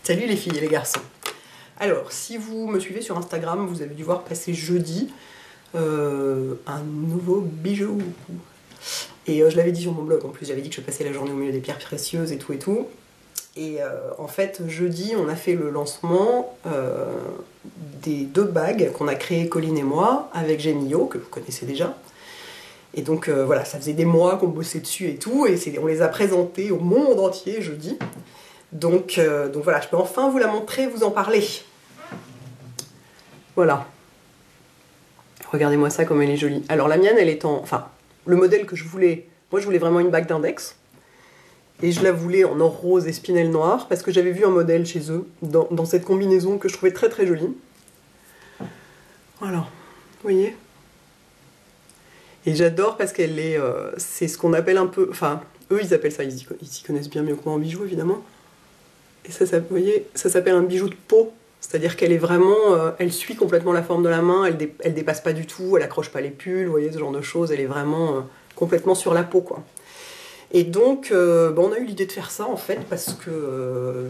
Salut les filles et les garçons. Alors, si vous me suivez sur Instagram, vous avez dû voir passer jeudi un nouveau bijou. Et je l'avais dit sur mon blog, en plus j'avais dit que je passais la journée au milieu des pierres précieuses et tout et tout. Et en fait, jeudi, on a fait le lancement des 2 bagues qu'on a créées Colline et moi avec Gemio, que vous connaissez déjà. Et donc voilà, ça faisait des mois qu'on bossait dessus et tout, et on les a présentés au monde entier jeudi. Donc voilà, je peux enfin vous la montrer, vous en parler. Voilà. Regardez-moi ça comme elle est jolie. Alors la mienne, elle est en... Enfin, le modèle que je voulais... Moi, je voulais vraiment une bague d'index. Et je la voulais en or rose et spinel noir, parce que j'avais vu un modèle chez eux, dans cette combinaison que je trouvais très très jolie. Voilà. Vous voyez ? Et j'adore parce qu'elle est... c'est ce qu'on appelle un peu... Enfin, eux, ils appellent ça... Ils y connaissent bien mieux que moi en bijoux, évidemment. Et ça, vous voyez, ça s'appelle un bijou de peau. C'est-à-dire qu'elle est vraiment... elle suit complètement la forme de la main, elle dépasse pas du tout, elle accroche pas les pulls, vous voyez, ce genre de choses. Elle est vraiment complètement sur la peau, quoi. Et donc, on a eu l'idée de faire ça, en fait, parce que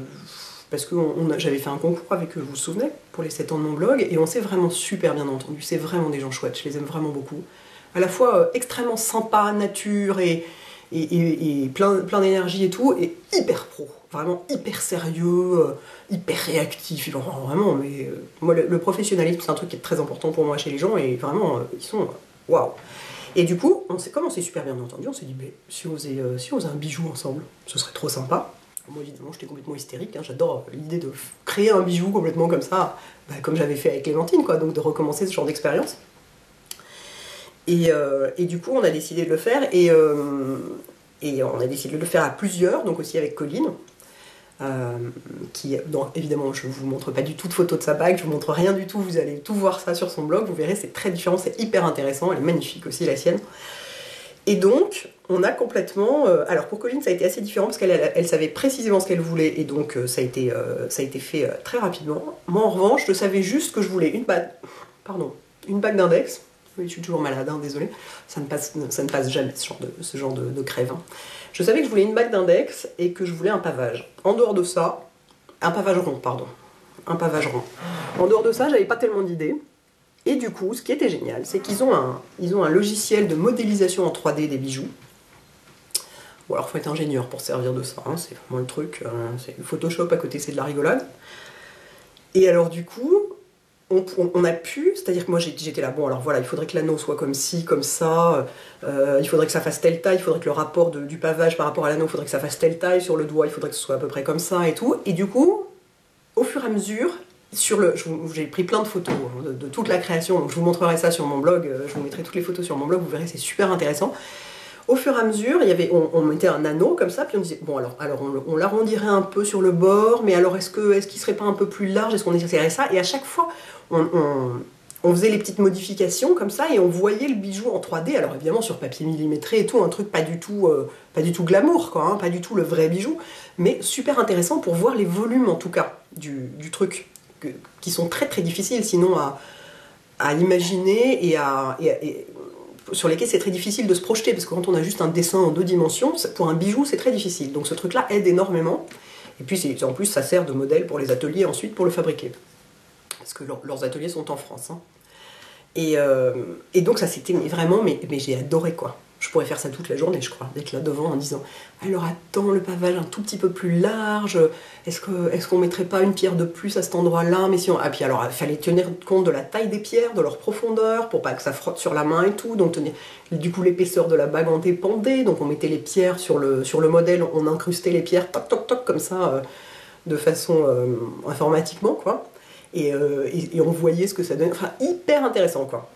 j'avais fait un concours avec eux, vous vous souvenez, pour les 7 ans de mon blog, et on s'est vraiment super bien entendu. C'est vraiment des gens chouettes, je les aime vraiment beaucoup. À la fois extrêmement sympa, nature, et plein d'énergie et tout, et hyper pro. Vraiment hyper sérieux, hyper réactif, vraiment, mais moi le professionnalisme c'est un truc qui est très important pour moi chez les gens, et vraiment ils sont waouh. Et du coup, comme on s'est super bien entendu, on s'est dit mais si on faisait un bijou ensemble, ce serait trop sympa. Moi évidemment j'étais complètement hystérique, hein, j'adore l'idée de créer un bijou complètement comme ça, comme j'avais fait avec Clémentine, quoi, donc de recommencer ce genre d'expérience. Et du coup on a décidé de le faire, et on a décidé de le faire à plusieurs, donc aussi avec Colline. Donc évidemment je vous montre pas du tout de photos de sa bague, je vous montre rien du tout, vous allez tout voir ça sur son blog, vous verrez, c'est très différent, c'est hyper intéressant, elle est magnifique aussi la sienne. Et donc on a complètement... alors pour Colline ça a été assez différent parce qu'elle savait précisément ce qu'elle voulait, et donc ça a été fait très rapidement. Moi en revanche je savais juste que je voulais une bague d'index. Oui, je suis toujours malade, hein, désolée. Ça ne passe jamais, ce genre de crève. Hein. Je savais que je voulais une bague d'index et que je voulais un pavage. En dehors de ça... Un pavage rond, pardon. Un pavage rond. En dehors de ça, j'avais pas tellement d'idées. Et du coup, ce qui était génial, c'est qu'ils ont un logiciel de modélisation en 3D des bijoux. Bon, alors faut être ingénieur pour se servir de ça, hein, c'est vraiment le truc. C'est Photoshop à côté, c'est de la rigolade. Et alors du coup... On a pu, c'est-à-dire que moi j'étais là, bon alors voilà, il faudrait que l'anneau soit comme ci, comme ça, il faudrait que ça fasse telle taille, il faudrait que le rapport du pavage par rapport à l'anneau, il faudrait que ça fasse telle taille, sur le doigt il faudrait que ce soit à peu près comme ça et tout, et du coup, au fur et à mesure, j'ai pris plein de photos de toute la création, donc je vous montrerai ça sur mon blog, je vous mettrai toutes les photos sur mon blog, vous verrez, c'est super intéressant. Au fur et à mesure, on mettait un anneau comme ça, puis on disait, bon alors on l'arrondirait un peu sur le bord, mais alors est-ce qu'il serait pas un peu plus large, est-ce qu'on essaierait ça? Et à chaque fois, on faisait les petites modifications comme ça, et on voyait le bijou en 3D, alors évidemment sur papier millimétré et tout, un truc pas du tout glamour, quoi, hein, pas du tout le vrai bijou, mais super intéressant pour voir les volumes en tout cas du truc, qui sont très très difficiles sinon à imaginer et sur lesquels c'est très difficile de se projeter, parce que quand on a juste un dessin en 2 dimensions, pour un bijou c'est très difficile, donc ce truc là aide énormément, et puis en plus ça sert de modèle pour les ateliers ensuite pour le fabriquer, parce que leurs ateliers sont en France, hein. Et donc ça c'était vraiment, mais j'ai adoré, quoi. Je pourrais faire ça toute la journée, je crois, d'être là devant en disant alors attends, le pavage un tout petit peu plus large, est-ce qu'on mettrait pas une pierre de plus à cet endroit-là, mais si on... Ah puis alors il fallait tenir compte de la taille des pierres, de leur profondeur, pour pas que ça frotte sur la main et tout, donc du coup l'épaisseur de la bague en dépendait, donc on mettait les pierres sur le modèle, on incrustait les pierres toc toc toc comme ça, de façon informatiquement, quoi, et on voyait ce que ça donnait, enfin hyper intéressant, quoi.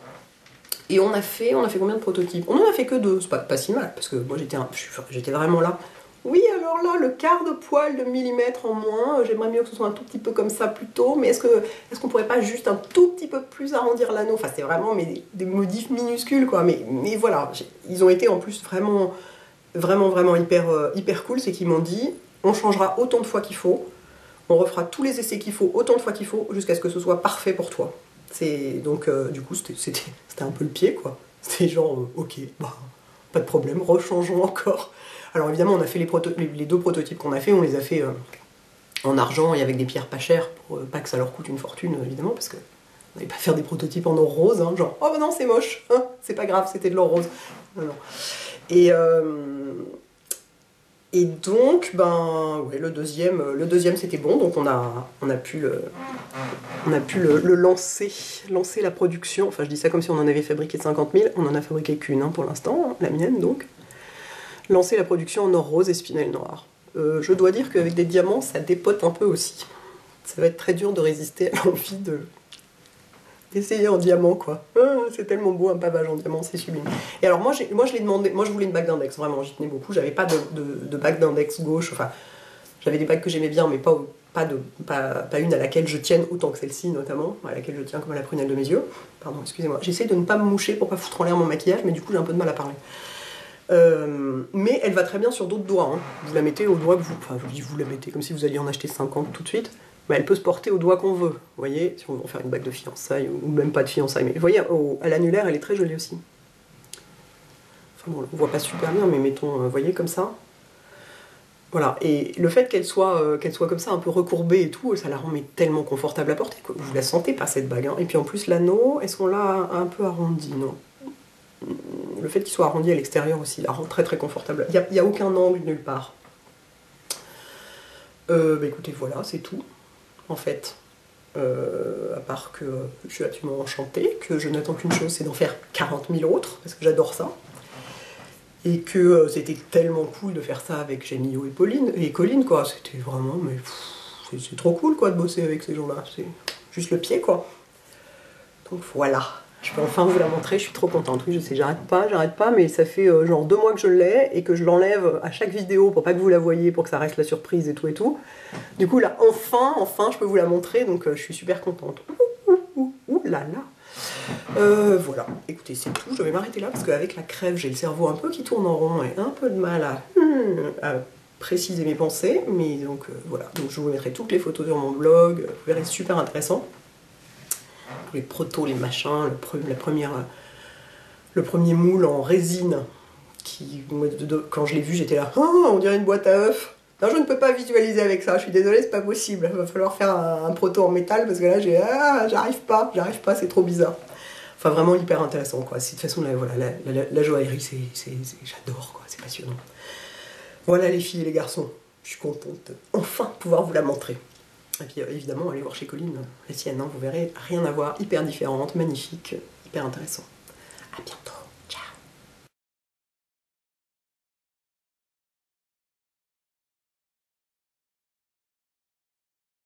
Et on a fait combien de prototypes? On en a fait que 2, c'est pas si mal, parce que moi j'étais vraiment là. Oui, alors là, le quart de poil de millimètre en moins, j'aimerais mieux que ce soit un tout petit peu comme ça plutôt, mais est-ce qu'on pourrait pas juste un tout petit peu plus arrondir l'anneau? Enfin, c'est vraiment des modifs minuscules, quoi, mais voilà, ils ont été en plus vraiment hyper cool, c'est qu'ils m'ont dit, on changera autant de fois qu'il faut, on refera tous les essais qu'il faut, autant de fois qu'il faut, jusqu'à ce que ce soit parfait pour toi. Donc du coup c'était un peu le pied, quoi. C'était genre ok, bah, pas de problème, rechangeons encore. Alors évidemment on a fait les 2 prototypes qu'on a fait, on les a fait en argent et avec des pierres pas chères, pour pas que ça leur coûte une fortune, évidemment, parce que on n'allait pas faire des prototypes en or rose, hein, genre, oh bah non, c'est moche, hein, c'est pas grave, c'était de l'or rose. Non, non. Et, et donc, ben, ouais, le deuxième c'était bon, donc on a pu le lancer la production. Enfin, je dis ça comme si on en avait fabriqué 50 000, on en a fabriqué qu'une, hein, pour l'instant, hein, la mienne donc. Lancer la production en or rose et spinel noir. Je dois dire qu'avec des diamants, ça dépote un peu aussi. Ça va être très dur de résister à l'envie d'essayer en diamant, quoi. Ah, c'est tellement beau un pavage en diamant, c'est sublime. Et alors moi je l'ai demandé, moi je voulais une bague d'index, vraiment, j'y tenais beaucoup, j'avais pas de bague d'index gauche, enfin, j'avais des bagues que j'aimais bien, mais pas une à laquelle je tienne autant que celle-ci, notamment, à laquelle je tiens comme à la prunelle de mes yeux. Pardon, excusez-moi. J'essaie de ne pas me moucher pour pas foutre en l'air mon maquillage, mais du coup j'ai un peu de mal à parler. Mais elle va très bien sur d'autres doigts, hein. Vous la mettez au doigt que vous... Enfin, je dis vous la mettez comme si vous alliez en acheter 50 tout de suite. Bah, elle peut se porter au doigt qu'on veut, vous voyez, si on veut en faire une bague de fiançailles, ou même pas de fiançailles, mais vous voyez, à l'annulaire, elle est très jolie aussi. Enfin bon, on voit pas super bien, mais mettons, vous voyez, comme ça. Voilà, et le fait qu'elle soit comme ça, un peu recourbée et tout, ça la rend mais tellement confortable à porter, quoi. Vous la sentez pas, cette bague, hein. Et puis en plus, l'anneau, est-ce qu'on l'a un peu arrondi? Non. Le fait qu'il soit arrondi à l'extérieur aussi la rend très très confortable. Il n'y a aucun angle nulle part. Bah écoutez, voilà, c'est tout. En fait, à part que je suis absolument enchantée, que je n'attends qu'une chose, c'est d'en faire 40 000 autres, parce que j'adore ça, et que c'était tellement cool de faire ça avec Jamillo et Colline, quoi, c'était vraiment, mais c'est trop cool, quoi, de bosser avec ces gens-là, c'est juste le pied, quoi. Donc voilà, je peux enfin vous la montrer, je suis trop contente, oui, je sais, j'arrête pas, mais ça fait genre 2 mois que je l'ai, et que je l'enlève à chaque vidéo pour pas que vous la voyiez, pour que ça reste la surprise et tout et tout. Du coup là, enfin, je peux vous la montrer, donc je suis super contente. Ouh là là. Voilà, écoutez, c'est tout, je vais m'arrêter là, parce qu'avec la crève, j'ai le cerveau un peu qui tourne en rond, et un peu de mal à préciser mes pensées, mais donc voilà, donc je vous mettrai toutes les photos sur mon blog, vous verrez, c'est super intéressant. Les protos, les machins, le premier moule en résine, qui, quand je l'ai vu, j'étais là, oh, on dirait une boîte à œufs. Non, je ne peux pas visualiser avec ça, je suis désolée, c'est pas possible. Il va falloir faire un proto en métal, parce que là, j'arrive pas, c'est trop bizarre. Enfin, vraiment hyper intéressant, quoi. De toute façon, la joaillerie, j'adore, quoi, c'est passionnant. Voilà les filles et les garçons, je suis contente enfin pouvoir vous la montrer. Et puis évidemment, allez voir chez Colline, la sienne, hein, vous verrez, rien à voir, hyper différente, magnifique, hyper intéressant. À bientôt.